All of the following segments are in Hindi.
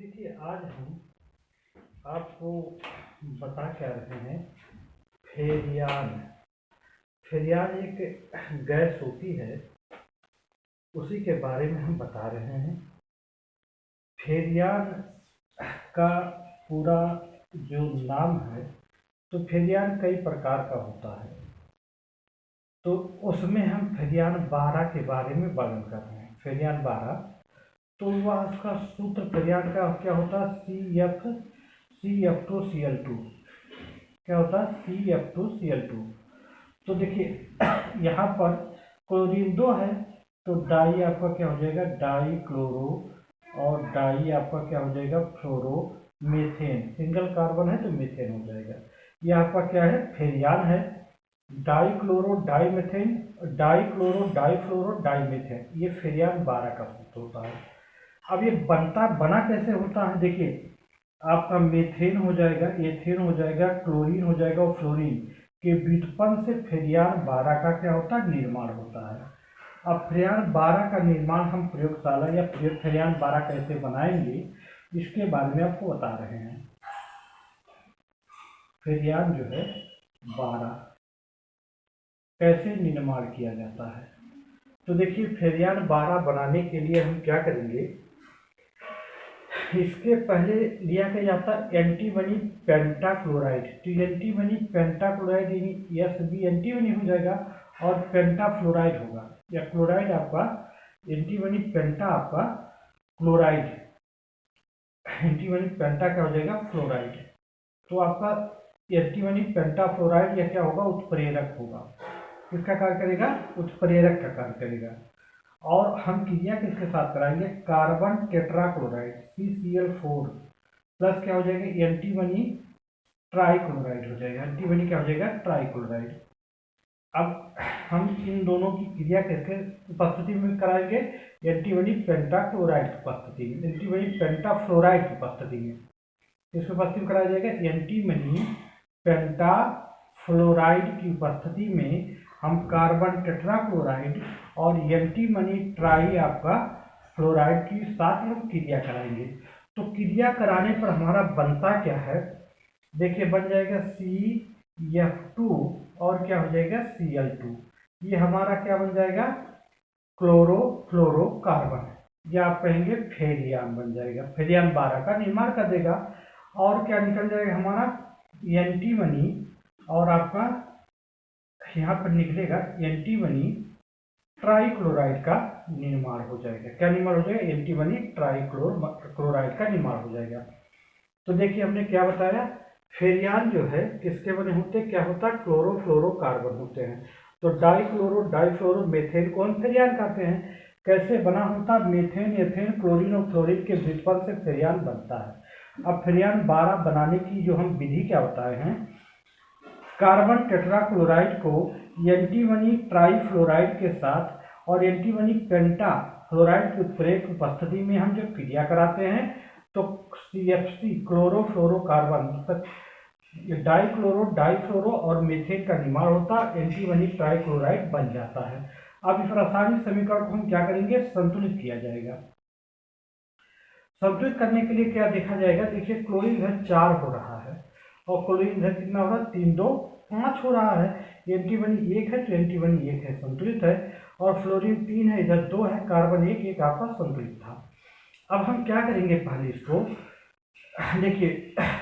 देखिए, आज हम आपको बता क्या रहे हैं। फेरियान फेरियान एक गैस होती है, उसी के बारे में हम बता रहे हैं। फेरियान का पूरा जो नाम है, तो फेरियान कई प्रकार का होता है, तो उसमें हम फेरियान 12 के बारे में वर्णन कर रहे हैं। फेरियान 12, तो वह उसका सूत्र फेरियान का क्या होता है, CF2Cl2। क्या होता है, CF2Cl2। तो देखिए यहाँ पर क्लोरीन 2 है, तो डाई आपका क्या हो जाएगा, डाई क्लोरो, और डाई आपका क्या हो जाएगा, फ्लोरो मीथेन। सिंगल कार्बन है तो मीथेन हो जाएगा। यह आपका क्या है, फेरियान है। Di chloro di methane, di chloro di fluoro di methane, ये फेरियान 12 का सूत्र होता है। अब ये बना कैसे होता है, देखिए आपका मीथेन हो जाएगा, एथेन हो जाएगा, क्लोरीन हो जाएगा, और फ्लोरीन के व्युत्पन्न से फेरियान 12 का क्या होता है, निर्माण होता है। अब फेरियान 12 का निर्माण हम प्रयोगशाला या फेरियान 12 कैसे बनाएंगे, इसके बारे में आपको बता रहे हैं। फेरियान जो है 12 कैसे निर्माण किया जाता है, तो देखिए फेरियान 12 बनाने के लिए हम क्या करेंगे। इसके पहले लिया क्या जाता है एंटीमनी पेंटाक्लोराइड। तो antimony pentachloride S B antimony हो जाएगा, और पेंटाफ्लोराइड होगा, या क्लोराइड आपका एंटीमनी पेंटा आपका क्लोराइड, एंटीमनी पेंटा क्या हो जाएगा, फ्लोराइड। तो आपका एंटीमनी पेंटाफ्लोराइड या क्या होगा, उत्प्रेरक होगा। किसका कार्य करेगा, उत्प्रेरक का कार्य करेगा। और हम क्रिया किसके साथ कराएंगे, कार्बन टेट्राक्लोराइड CCl4 प्लस क्या हो जाएगा, एंटीमनी ट्राइक्लोराइड हो जाएगा। एंटीमनी क्या हो जाएगा, ट्राइक्लोराइड। अब हम इन दोनों की क्रिया किसके उपस्थिति में कराएंगे, एंटीमनी पेंटाक्लोराइड की उपस्थिति में, एंटीमनी पेंटाफ्लोराइड की उपस्थिति में। किसकी उपस्थिति में कराया जाएगा, एंटीमनी पेंटाफ्लोराइड की उपस्थिति में हम कार्बन टेट्राक्लोराइड और एंटीमनी ट्राई आपका फ्लोराइड की साथ हम क्रिया कराएंगे। तो क्रिया कराने पर हमारा बनता क्या है, देखिए बन जाएगा CF2 और क्या हो जाएगा, Cl2। ये हमारा क्या बन जाएगा, क्लोरोफ्लोरोकार्बन, या आप कहेंगे फेरियान बन जाएगा। फेरियान 12 का निर्माण कर देगा। और क्या निकल जाएगा हमारा, एंटीमनी, और आपका यहाँ पर निकलेगा एंटीमनी ट्राइक्लोराइड का निर्माण हो जाएगा। क्या निर्माण हो जाएगा, एंटीमनी ट्राइक्लोराइड का निर्माण हो जाएगा। तो देखिए हमने क्या बताया, फेरियान जो है किसके बने होते हैं, क्या होता है, क्लोरोफ्लोरोकार्बन होते हैं। तो डाइक्लोरो डाइफ्लोरो मेथेन को हम फेरियान कहते हैं। कैसे बना होता है, मेथेन एथेन क्लोरीन और फ्लोरीन के व्युत्पन्न से फेरियान बनता है। अब फेरियान 12 बनाने की जो हम विधि क्या बताए हैं, कार्बन टेट्राक्लोराइड को एंटीमनी ट्राइफ्लोराइड के साथ और एंटीमनी पेंटाफ्लोराइड की उत्प्रेरक उपस्थिति में हम जब क्रिया कराते हैं, तो CFC क्लोरोफ्लोरोकार्बन डाइक्लोरो डाइफ्लोरो और मीथेन का निर्माण होता है, एंटीमनी ट्राइक्लोराइड बन जाता है। अब इस रासायनिक समीकरण को हम क्या करेंगे, संतुलित किया जाएगा। संतुलित करने के लिए क्या देखा जाएगा, देखिए क्लोरीन इधर 4 हो रहा है, और क्लोरीन इधर कितना हो रहा है, 3 2 5 हो रहा है। एंटीमनी 1 है तो एंटीमनी 1 है, संतुलित है। और फ्लोरीन 3 है, इधर 2 है, कार्बन 1 1 आपका संतुलित था। अब हम क्या करेंगे, पहले इसको देखिए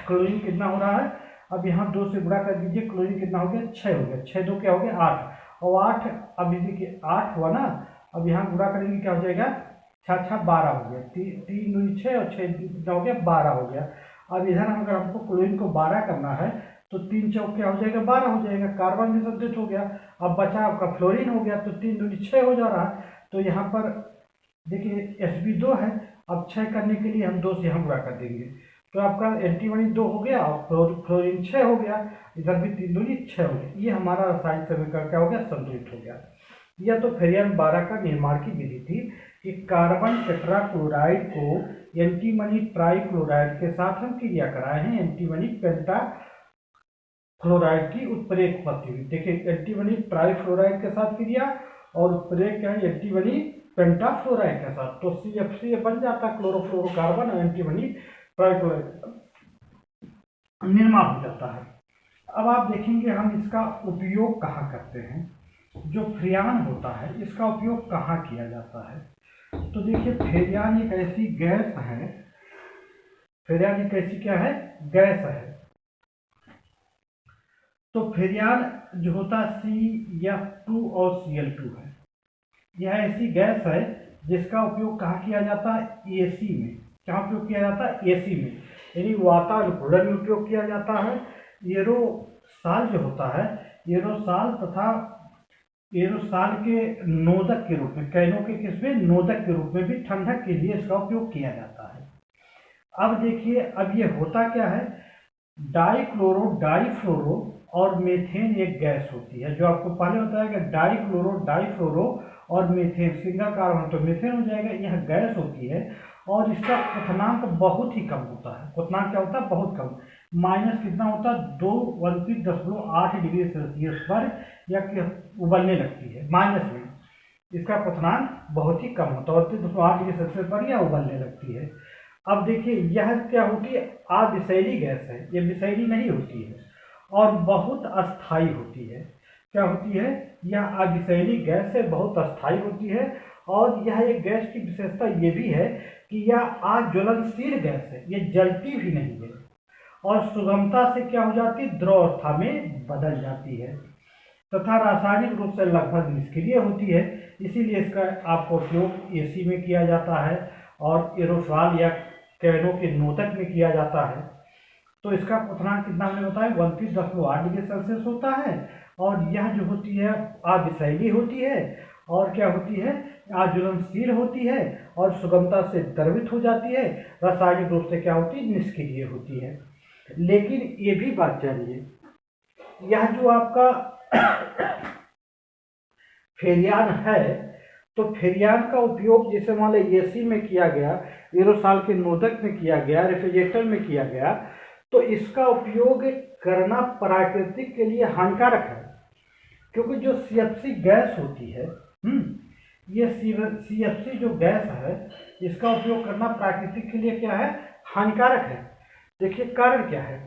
क्लोरीन कितना हो रहा है, अब यहाँ 2 से गुणा कर दीजिए, क्लोरीन कितना हो गया, 6 हो गया, 6 2 क्या हो गया, 8, और 8 अब देखिए 8 हुआ ना, अब यहाँ गुणा करेंगे क्या हो जाएगा, 6 6 12 हो गया, 3 2 6 और 6 कितना हो गया, 12 हो गया। अब इधर अगर हमको क्लोरीन को 12 करना है, तो 3 चौक क्या हो जाएगा, 12 हो जाएगा, कार्बन भी संतुलित हो गया। अब बचा आपका फ्लोरीन हो गया, तो 3 2 6 हो जा रहा है। तो यहाँ पर देखिए Sb2 है, अब 6 करने के लिए हम 2 से यहाँ गुणा कर देंगे, तो आपका एंटीमनी 2 हो गया और फ्लोरीन 6 हो गया, इधर भी 3 2 6 हो गया। ये हमारा रासायनिक समीकरण क्या हो गया, संतुलित हो गया। यह तो फेरियान 12 का निर्माण की विधि थी कि कार्बन टेट्राक्लोराइड को एंटीमनी ट्राइक्लोराइड के साथ हम क्रिया कराए हैं, एंटीमनी पेंटाफ्लोराइड की उत्प्रेरक उपस्थिति। देखिए एंटीमनी ट्राइफ्लोराइड के साथ क्रिया, और उत्प्रेरक क्या है, एंटीमनी पेंटाफ्लोराइड के साथ, तो CFC बन जाता है क्लोरोफ्लोरोकार्बन और एंटीमनी ट्राइक्लोराइड निर्माण हो जाता है। अब आप देखेंगे हम इसका उपयोग कहाँ करते हैं, जो फ्रियान होता है इसका उपयोग कहाँ किया जाता है। तो देखिए फ्रियान एक ऐसी गैस है, फ्रियान एक ऐसी क्या है, गैस है। तो फ्रियान जो होता है CF2 और Cl2 है, यह ऐसी गैस है जिसका उपयोग कहाँ किया जाता है, AC में। कहाँ उपयोग किया जाता है, AC में, यानी वातानुकूलन में उपयोग किया जाता है। एरोसाल जो होता है, एरोसाल तथा एरोसाल के नोदक के रूप में, कैनों के किसमें, नोदक के रूप में भी ठंडक के लिए इसका उपयोग किया जाता है। अब देखिए अब ये होता क्या है, डाइक्लोरो डाइफ्लोरो और मेथेन एक गैस होती है, जो आपको पहले बताया कि डाइक्लोरो डाइफ्लोरो और मेथेन, सिंगल कार्बन तो मेथेन हो जाएगा, यह गैस होती है और इसका क्वथनांक बहुत ही कम होता है। क्वथनांक क्या होता है, बहुत कम, माइनस कितना होता है, 2 डिग्री सेल्सियस पर यह उबलने लगती है, माइनस में इसका क्वथनांक बहुत ही कम होता है, 2.8 डिग्री सेल्सियस पर यह उबलने लगती है। अब देखिए यह क्या होती है, अविषैली गैस है, ये विषैली नहीं होती है और बहुत अस्थाई होती है। क्या होती है, यह अविषैली गैस है, बहुत अस्थाई होती है। और यह एक गैस की विशेषता ये भी है कि यह अज्वलनशील गैस है, ये जलती भी नहीं है और सुगमता से क्या हो जाती है, द्रव अवस्था में बदल जाती है तथा रासायनिक रूप से लगभग निष्क्रिय होती है। इसीलिए इसका आपको उपयोग AC में किया जाता है और एरोसॉल या कैनों के नोदक में किया जाता है। तो इसका क्वथनांक कितना हमने बताया, 29.8 डिग्री सेल्सियस होता है और यह जो होती है अविषैली होती है और क्या होती है, अज्वलनशील होती है और सुगमता से द्रवित हो जाती है, रासायनिक रूप से क्या होती है, निष्क्रिय होती है। लेकिन ये भी बात जानिए, यह जो आपका फेरियान है, तो फेरियान का उपयोग जैसे मान लो AC में किया गया, एरोसॉल के नोदक में किया गया, रेफ्रिजरेटर में किया गया, तो इसका उपयोग करना प्राकृतिक के लिए हानिकारक है, क्योंकि जो CFC गैस होती है, ये CFC जो गैस है इसका उपयोग करना प्राकृतिक के लिए क्या है, हानिकारक है। देखिए कारण क्या है,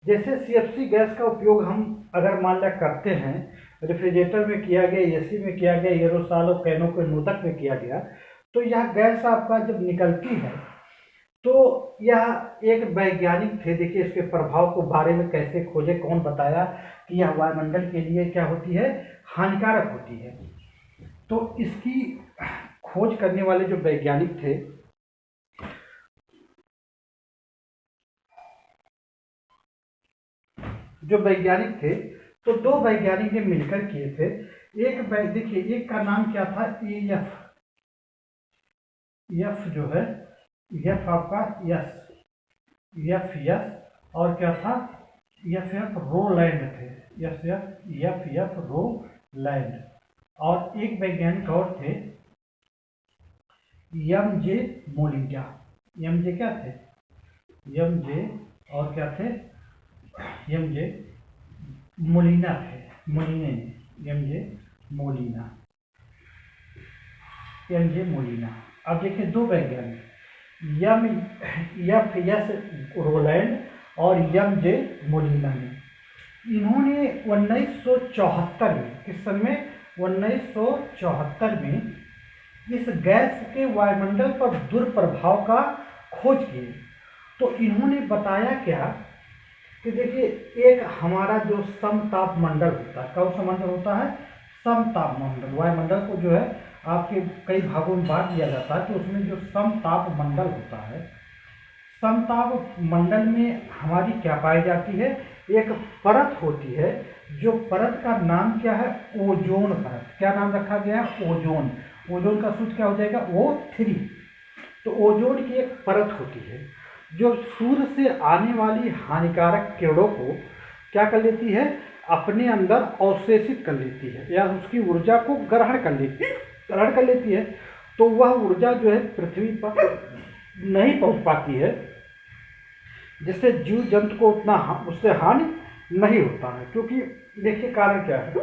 जैसे CFC गैस का उपयोग हम अगर मान लिया करते हैं, रेफ्रिजरेटर में किया गया, AC में किया गया, एरोसॉल और कैनों के नोदक में किया गया, तो यह गैस आपका जब निकलती है तो यह एक वैज्ञानिक थे, देखिए इसके प्रभाव को बारे में कैसे खोजे, कौन बताया कि यह वायुमंडल के लिए क्या होती है, हानिकारक होती है। तो इसकी खोज करने वाले जो वैज्ञानिक थे, तो दो वैज्ञानिक ने मिलकर किए थे। एक देखिए एक का नाम क्या था, एफ जो है, एफ आपका एफ और क्या था, एफ रोलैंड थे, एफ रोलैंड। और एक वैज्ञानिक और थे MJ मोलिना, MJ क्या थे, MJ और क्या थे, MJ मोलिना थे, MJ मोलिना। अब देखिए दो वैज्ञानिक एफ रोलैंड और MJ मोलिना ने, इन्होंने 1974 में, किस सन में, 1974 में इस गैस के वायुमंडल पर दुष्प्रभाव का खोज किए। तो इन्होंने बताया क्या कि देखिए एक हमारा जो समताप मंडल होता है, कौन सा मंडल होता है, समताप मंडल, वायुमंडल को जो है आपके कई भागों में बांट दिया जाता है, तो उसमें जो समताप मंडल होता है, समताप मंडल में हमारी क्या पाई जाती है, एक परत होती है, जो परत का नाम क्या है, ओजोन परत। क्या नाम रखा गया है, ओजोन। ओजोन का सूत्र क्या हो जाएगा, O3। तो ओजोन की एक परत होती है जो सूर्य से आने वाली हानिकारक किरणों को क्या कर लेती है, अपने अंदर अवशेषित कर लेती है या उसकी ऊर्जा को ग्रहण कर लेती है। तो वह ऊर्जा जो है पृथ्वी पर नहीं पहुंच पाती है, जिससे जीव जंतु को उतना उससे हानि नहीं होता है। क्योंकि देखिए कारण क्या है,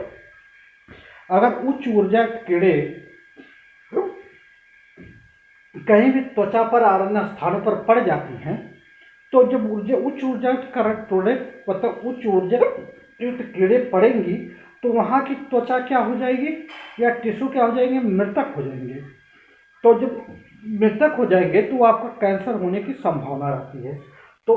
अगर उच्च ऊर्जा किरणें कहीं भी त्वचा पर अन्य स्थानों पर पड़ जाती हैं तो जब ऊर्जा उच्च ऊर्जा मतलब उच्च ऊर्जा युक्त कीड़े पड़ेंगी तो वहाँ की त्वचा क्या हो जाएगी या टिश्यू क्या हो जाएंगे, मृतक हो जाएंगे। तो जब मृतक हो जाएंगे तो आपका कैंसर होने की संभावना रहती है। तो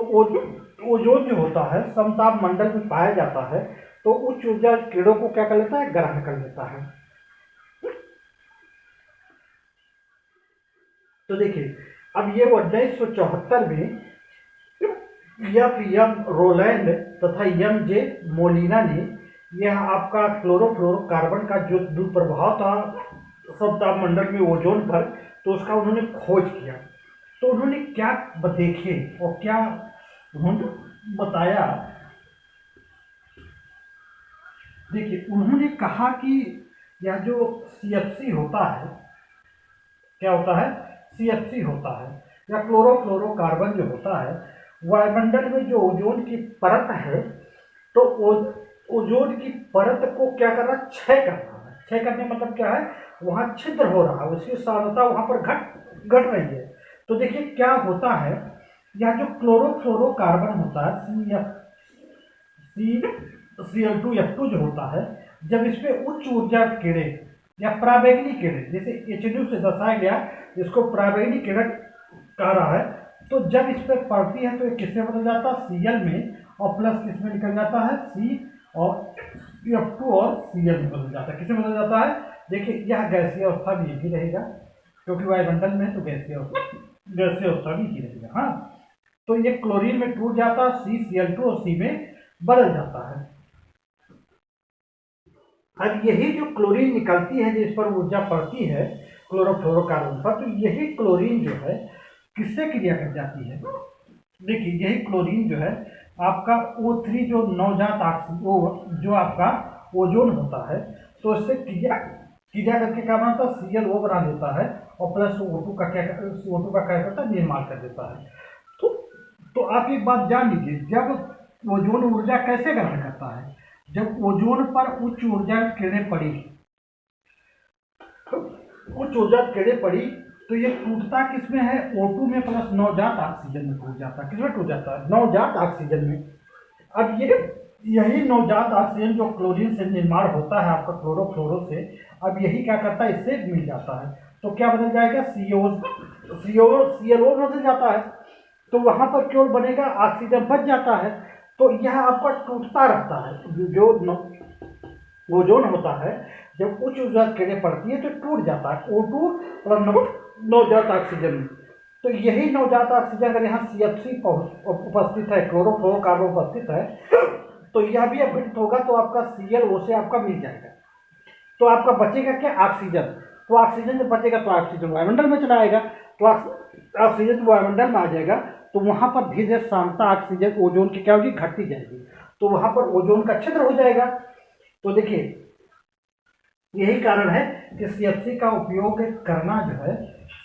ओजोन जो होता है समताप मंडल में पाया जाता है, तो उच्च ऊर्जा कीड़ों को क्या कर लेता है, ग्रहण कर लेता है। तो देखिए अब ये 1974 में एम रोलैंड तथा एम जे मोलिना ने यह आपका क्लोरोफ्लोरोकार्बन का जो दुष्प्रभाव था समताप मंडल में ओजोन पर, तो उसका उन्होंने खोज किया। तो उन्होंने क्या देखे और क्या उन्होंने बताया, देखिए उन्होंने कहा कि यह जो CFC होता है, क्या होता है, CFC होता है या क्लोरोफ्लोरोकार्बन जो होता है, वायुमंडल में जो ओजोन की परत है, तो ओजोन की परत को क्या कर रहा है, क्षय कर रहा है। क्षय करने मतलब क्या है, वहाँ छिद्र हो रहा है, उसकी सांद्रता वहाँ पर घट रही है। तो देखिए क्या होता है, यह जो क्लोरोफ्लोरोकार्बन होता है Cl2F2 जो होता है, जब इस पे उच्च ऊर्जा कीड़े या पराबैंगनी कीड़े, जैसे H2 से दर्शाया गया जिसको पराबैंगनी कीड़ा कह रहा है, तो जब इस पर पड़ती है तो ये किसमें बदल जाता है, Cl में, और प्लस किसमें निकल जाता है, C और F2 और Cl में बदल जाता है। किसमें बदल जाता है, देखिए यह गैसीय अवस्था भी यही रहेगा क्योंकि वायुमंडल में तो गैसीय अवस्था भी यही रहेगा। हाँ, तो ये क्लोरीन में टूट जाता है, CCl2 और C में बदल जाता है। अब यही जो क्लोरीन निकलती है जिस पर ऊर्जा पड़ती है क्लोरोफ्लोरोकार्बन पर, तो यही क्लोरीन जो है किससे क्रिया कर जाती है, देखिए यही क्लोरीन जो है आपका O3 जो नवजात ऑक्सीजन जो आपका ओजोन होता है, तो इससे क्रिया करके क्या बनाता है, ClO बना देता है और प्लस O2 का क्या करता है, निर्माण कर देता है। तो आप एक बात जान लीजिए, जब ओजोन ऊर्जा कैसे ग्रहण करता है, जब ओजोन पर उच्च ऊर्जा किरणें पड़ी तो ये टूटता किसमें है, O2 में प्लस नवजात ऑक्सीजन में टूट जाता है। किसमें टूट जाता है, नवजात ऑक्सीजन में। अब यही नवजात ऑक्सीजन जो क्लोरीन से निर्माण होता है आपका क्लोरोफ्लोरो से, अब यही क्या करता है, इससे मिल जाता है, तो क्या बदल जाएगा, ClO बदल जाता है, तो वहां पर केवल बनेगा ऑक्सीजन बच जाता है। तो यह आपका टूटता रहता है, जो ओजोन होता है जब उच्च ऊर्जा किरणें पड़ती है तो टूट जाता है, O2 और नवजात ऑक्सीजन। तो यही नवजात ऑक्सीजन अगर यहाँ CFC उपस्थित है, क्लोरोफ्लोरोकार्बन उपस्थित है, तो यह भी अपघटित होगा तो आपका ClO से आपका मिल जाएगा, तो आपका बचेगा क्या, ऑक्सीजन। तो ऑक्सीजन जब बचेगा तो ऑक्सीजन वायुमंडल में चला आएगा, तो ऑक्सीजन जब वायुमंडल में आ जाएगा तो वहां पर धीरे धीरे सांद्रता ऑक्सीजन ओजोन की क्या होगी, घटती जाएगी, तो वहां पर ओजोन का छिद्र हो जाएगा। तो देखिए यही कारण है कि CFC का उपयोग करना जो है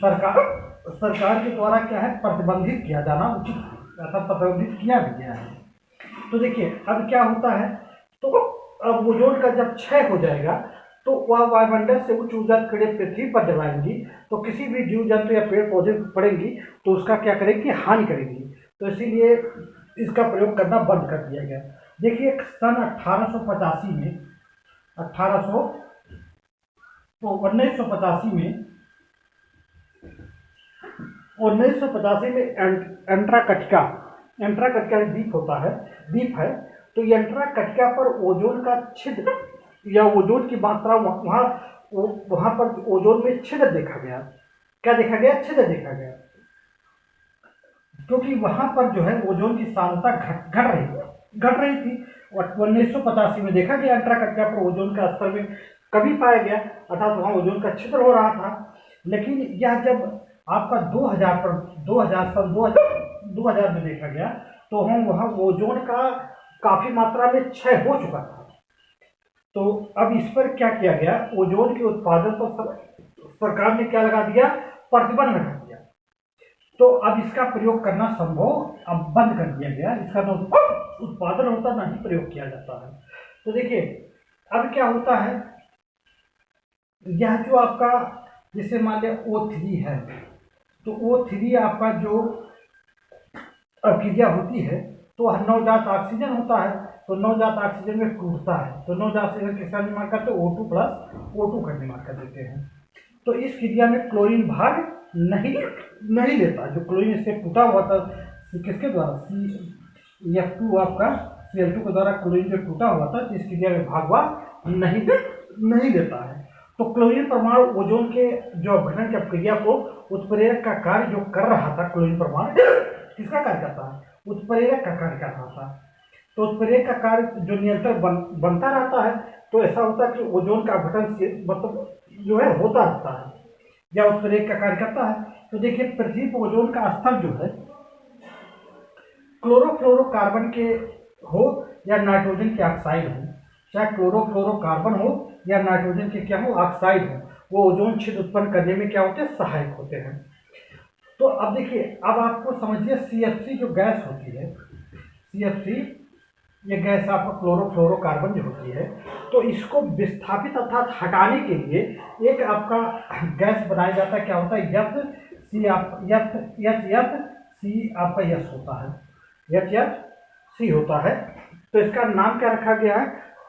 सरकार के द्वारा क्या है, प्रतिबंधित किया जाना उचित है, ऐसा प्रतिबंधित किया भी गया है। तो देखिए अब क्या होता है, तो अब ओजोन का जब क्षय हो जाएगा तो वह वायुमंडल से उच्च ऊर्जा किरणें पृथ्वी पर जब आएंगी तो किसी भी जीव जंतु या पेड़ पौधे पड़ेंगी तो उसका क्या करेगी, हानि करेगी। तो इसीलिए इसका प्रयोग करना बंद कर दिया गया। देखिए सन 1985 में 1985 में एंट्रार्कटिका द्वीप है, तो ये एंट्रार्कटिका पर ओजोन का छिद्र या ओजोन की मात्रा वहां पर ओजोन में छिद्र देखा गया। क्या देखा गया, छिद्र देखा गया, क्योंकि वहां पर जो है ओजोन की सांद्रता घट रही थी। 1985 में देखा गया एंट्रार्कटिका पर ओजोन का स्तर में कमी पाया गया, अर्थात वहां ओजोन का छिद्र हो रहा था। लेकिन यह जब आपका 2000 में देखा गया तो हम वहां ओजोन का काफी मात्रा में क्षय हो चुका था। तो अब इस पर क्या किया गया, ओजोन के उत्पादन पर सरकार ने क्या लगा दिया, प्रतिबंध लगा दिया। तो अब इसका प्रयोग करना संभव अब बंद कर दिया गया, इसका न उत्पादन होता ना ही प्रयोग किया जाता है। तो देखिए अब क्या होता है, यह जो आपका जैसे मान लिया O3 है, तो O3 आपका जो क्रिया होती है तो नवजात ऑक्सीजन होता है, तो नवजात ऑक्सीजन में टूटता है, तो नवजात ऑक्सीजन किसका निर्माण करते हैं, O2 प्लस O2 का निर्माण कर देते हैं। तो इस क्रिया में क्लोरीन भाग नहीं लेता। जो क्लोरीन इससे टूटा हुआ था किसके द्वारा, CF2 आपका Cl2 के द्वारा क्लोरीन जो टूटा हुआ था, इस क्रिया में भाग नहीं देता है। तो क्लोरीन परमाणु ओजोन के जो अपघटन की क्रिया को उत्प्रेरक का कार्य जो कर रहा था, क्लोरीन परमाणु किसका कार्य करता है, उत्प्रेरक का कार्य कर रहा था। तो उत्प्रेरक का कार्य जो निरंतर बनता रहता है, तो ऐसा होता है कि ओजोन का अपघटन मतलब जो है होता रहता है या उत्प्रेरक का कार्य करता है। तो देखिए पृथ्वी पर ओजोन का स्तर जो है क्लोरोफ्लोरोकार्बन के हो या नाइट्रोजन के ऑक्साइड हो, चाहे क्लोरोफ्लोरोकार्बन हो या नाइट्रोजन के क्या हो ऑक्साइड हो, वो ओजोन छिद्र उत्पन्न करने में क्या होते हैं, सहायक होते हैं। तो अब देखिए, अब आपको समझिए CFC जो गैस होती है, CFC ये गैस आपका क्लोरोफ्लोरोकार्बन जो होती है, तो इसको विस्थापित अर्थात हटाने के लिए एक आपका गैस बनाया जाता है, क्या होता है, HFC आपका यस होता है, HFC होता है। तो इसका नाम क्या रखा गया है,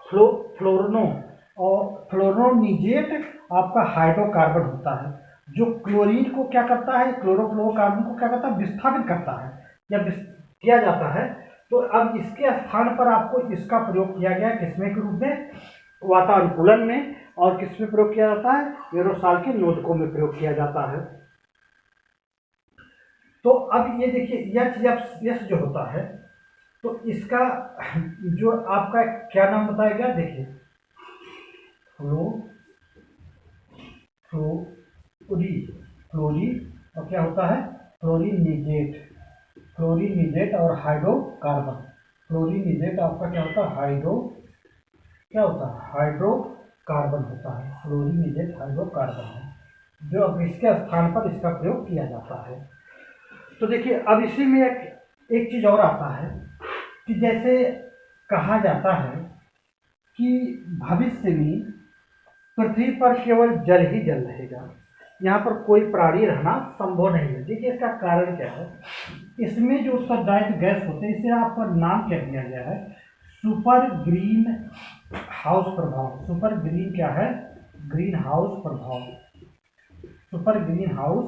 फ्लोरनो और फ्लोरोनिजेट आपका हाइड्रोकार्बन होता है, जो क्लोरीन को क्या करता है, क्लोरोफ्लोरोकार्बन को क्या करता है, विस्थापित करता है या किया जाता है। तो अब इसके स्थान पर आपको इसका प्रयोग किया गया किसमें के रूप में, वातानुकूलन में, और किसमें प्रयोग किया जाता है, एरोसॉल के नोदकों में प्रयोग किया जाता है। तो अब ये देखिए यस जो होता है, तो इसका जो आपका क्या नाम बताया गया, देखिए फ्लोरीन और क्या होता है, फ्लोरीनिजेट और हाइड्रोकार्बन। फ्लोरीनिजेट आपका क्या होता है, हाइड्रोकार्बन होता है, फ्लोरीनिजेट हाइड्रोकार्बन है, जो अब इसके स्थान पर इसका प्रयोग किया जाता है। तो देखिए अब इसी में एक चीज और आता है कि जैसे कहा जाता है कि भविष्य में पृथ्वी पर केवल जल ही जल रहेगा, यहाँ पर कोई प्राणी रहना संभव नहीं है। देखिए इसका कारण क्या है, इसमें जो उत्तरदायित्व गैस होते हैं, इसे आपका नाम क्या दिया गया है, सुपर ग्रीन हाउस प्रभाव। सुपर ग्रीन क्या है, ग्रीन हाउस प्रभाव, सुपर ग्रीन हाउस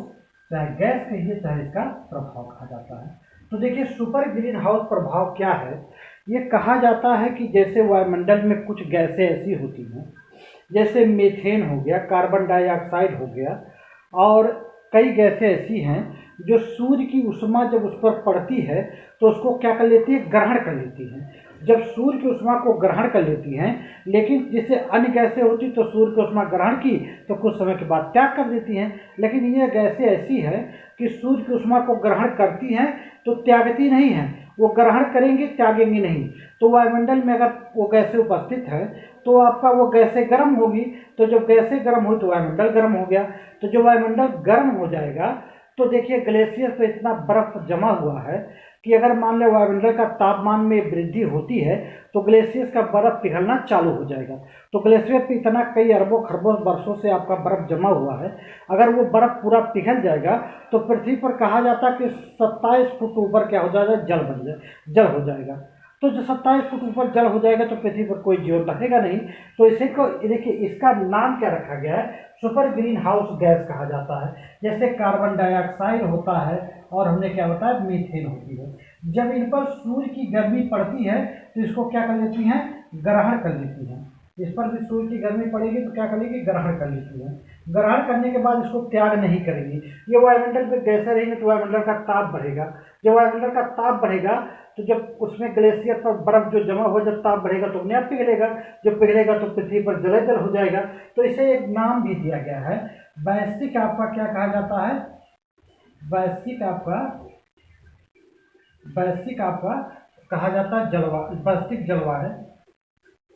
चाहे गैस कहिए चाहे इसका प्रभाव कहा जाता है। तो देखिए सुपर ग्रीन हाउस प्रभाव क्या है, ये कहा जाता है कि जैसे वायुमंडल में कुछ गैसें ऐसी होती हैं, जैसे मीथेन हो गया, कार्बन डाइऑक्साइड हो गया, और कई गैसें ऐसी हैं जो सूर्य की ऊष्मा जब उस पर पड़ती है तो उसको क्या कर लेती है, ग्रहण कर लेती हैं। जब सूर्य की ऊष्मा को ग्रहण कर लेती हैं, लेकिन जैसे अन्य गैसें होती तो सूर्य की ऊष्मा ग्रहण की तो कुछ समय के बाद त्याग कर देती हैं, लेकिन ये गैसें ऐसी हैं कि सूर्य की ऊष्मा को ग्रहण करती हैं तो त्यागती नहीं हैं, वो ग्रहण करेंगे त्यागेंगे नहीं। तो वायुमंडल में अगर वो गैसें उपस्थित है तो आपका वो गैसें गर्म होगी, तो जब गैसें गर्म हुई तो वायुमंडल गर्म हो गया। तो जब वायुमंडल गर्म हो जाएगा तो देखिए ग्लेशियर पे इतना बर्फ जमा हुआ है कि अगर मान लें वायुमंडल का तापमान में वृद्धि होती है तो ग्लेशियर का बर्फ पिघलना चालू हो जाएगा। तो ग्लेशियर पे इतना कई अरबों खरबों वर्षों से आपका बर्फ जमा हुआ है, अगर वो बर्फ पूरा पिघल जाएगा तो पृथ्वी पर कहा जाता है कि 27 फुट ऊपर क्या हो जाएगा, जल हो जाएगा। तो जो 27 फुट ऊपर जल हो जाएगा तो पृथ्वी पर कोई जीवन रहेगा नहीं। तो इसे को देखिए इसका नाम क्या रखा गया है, सुपर ग्रीन हाउस गैस कहा जाता है। जैसे कार्बन डाइऑक्साइड होता है और हमने क्या बताया, मीथेन होती है। जब इन पर सूर्य की गर्मी पड़ती है तो इसको क्या कर लेती हैं, ग्रहण कर लेती हैं। इस पर भी सूर्य की गर्मी पड़ेगी तो क्या करेगी, ग्रहण कर लेती है। ग्रहण करने के बाद इसको त्याग नहीं करेगी। ये वायुमंडल में गैसें रहेंगी तो वायुमंडल का ताप बढ़ेगा। जब वायुमंडल का ताप बढ़ेगा तो जब उसमें ग्लेशियर पर बर्फ जो जमा हो, जब ताप बढ़ेगा तो अपने आप पिघलेगा। जब पिघलेगा तो पृथ्वी पर जल हो जाएगा। तो इसे एक नाम भी दिया गया है, वैश्विक आपका क्या कहा जाता है, वैश्विक आपका कहा जाता है वैश्विक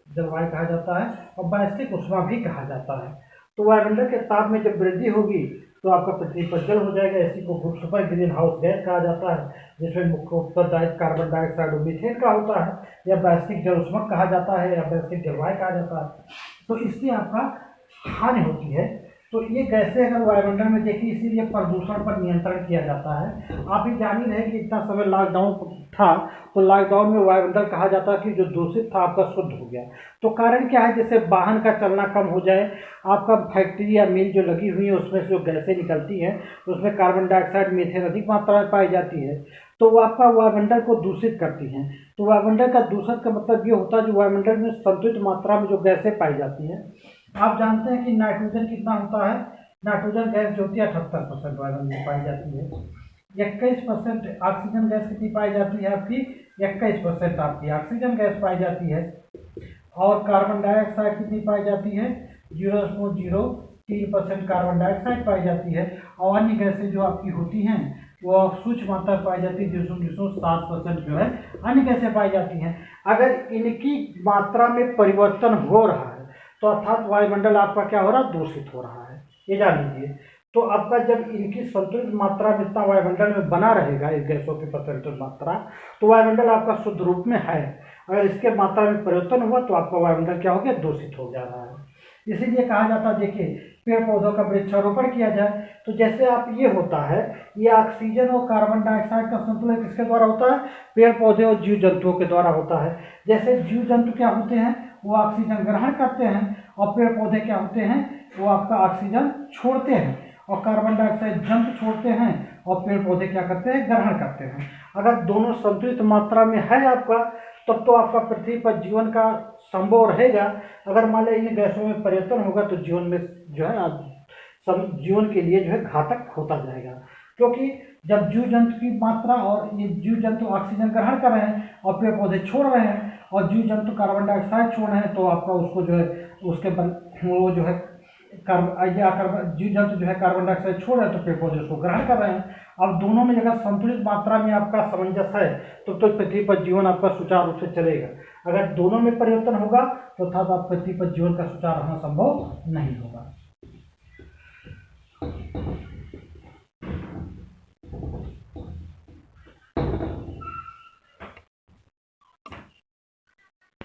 जलवायु कहा जाता है, और वैश्विक उष्मा भी कहा जाता है। तो वायुमंडल के ताप में जब वृद्धि होगी तो आपका पृथ्वी पर जल हो जाएगा। इसी को सुपर ग्रीन हाउस गैस कहा जाता है, जिसमें मुख्य उत्तरदायित्व कार्बन डाइऑक्साइड और मीथेन का होता है, या वैश्विक जल उष्मक कहा जाता है, या वैश्विक जलवायु कहा जाता है। तो इससे आपका हानि होती है। तो ये गैसें अगर वायुमंडल में देखिए, इसीलिए प्रदूषण पर नियंत्रण किया जाता है। आप ही जान ही रहे कि इतना समय लॉकडाउन था, तो लॉकडाउन में वायुमंडल कहा जाता है कि जो दूषित था आपका शुद्ध हो गया। तो कारण क्या है, जैसे वाहन का चलना कम हो जाए, आपका फैक्ट्री या मिल जो लगी हुई है उसमें से जो गैसें निकलती हैं उसमें कार्बन डाइऑक्साइड, मीथेन अधिक मात्रा में पाई जाती है, तो वो आपका वायुमंडल को दूषित करती हैं। तो वायुमंडल का दूषित का मतलब ये होता है जो वायुमंडल में संतुलित मात्रा में जो गैसें पाई जाती हैं। आप जानते हैं कि नाइट्रोजन कितना होता है, नाइट्रोजन गैस जो होती है 78% वायुमंडल में पाई जाती है। 21% ऑक्सीजन गैस कितनी पाई जाती है आपकी, 21% आपकी ऑक्सीजन गैस पाई जाती है। और कार्बन डाइऑक्साइड कितनी पाई जाती है, 0.03% कार्बन डाइऑक्साइड पाई जाती है। और अन्य गैसें जो आपकी होती हैं वो सूक्ष्म मात्रा पाई जाती है, 0.7% जो है अन्य गैसें पाई जाती हैं। अगर इनकी मात्रा में परिवर्तन हो रहा है तो अर्थात वायुमंडल आपका क्या हो रहा है, दूषित हो रहा है, ये जान लीजिए। तो आपका जब इनकी संतुलित मात्रा में इतना वायुमंडल में बना रहेगा इस गैसों की परसेंटेज मात्रा, तो वायुमंडल आपका शुद्ध रूप में है। अगर इसके मात्रा में परिवर्तन हुआ तो आपका वायुमंडल क्या हो गया, दूषित हो जा रहा है। इसीलिए कहा जाता है, देखिए पेड़ पौधों का वृक्षारोपण किया जाए तो जैसे आप ये होता है, ये ऑक्सीजन और कार्बन डाइऑक्साइड का संतुलन किसके द्वारा होता है, पेड़ पौधे और जीव जंतुओं के द्वारा होता है। जैसे जीव जंतु क्या होते हैं, वो ऑक्सीजन ग्रहण करते हैं, और पेड़ पौधे क्या होते हैं, वो आपका ऑक्सीजन छोड़ते हैं, और कार्बन डाइऑक्साइड जंतु छोड़ते हैं और पेड़ पौधे क्या करते हैं, ग्रहण करते हैं। अगर दोनों संतुलित मात्रा में है आपका, तब तो आपका पृथ्वी पर जीवन का संभव रहेगा। अगर मान लीजिए इन गैसों में परिवर्तन होगा तो जीवन में जो है जीवन के लिए जो है घातक होता जाएगा, क्योंकि जब जीव जंतु की मात्रा, और ये जीव जंतु ऑक्सीजन ग्रहण कर रहे हैं और पेड़ पौधे छोड़ रहे हैं, और जीव जंतु कार्बन डाइऑक्साइड छोड़ रहे हैं, तो आपका उसको जो है उसके वो जो है जीव जंतु जो है कार्बन डाइऑक्साइड छोड़ रहे हैं, तो पेड़ पौधे उसको ग्रहण कर रहे हैं। अब दोनों में अगर संतुलित मात्रा में आपका सामंजस्य है तो पृथ्वी पर जीवन आपका सुचारू रूप से चलेगा। अगर दोनों में परिवर्तन होगा तो अर्थात आप पृथ्वी पर जीवन का सुचारू रहना संभव नहीं होगा।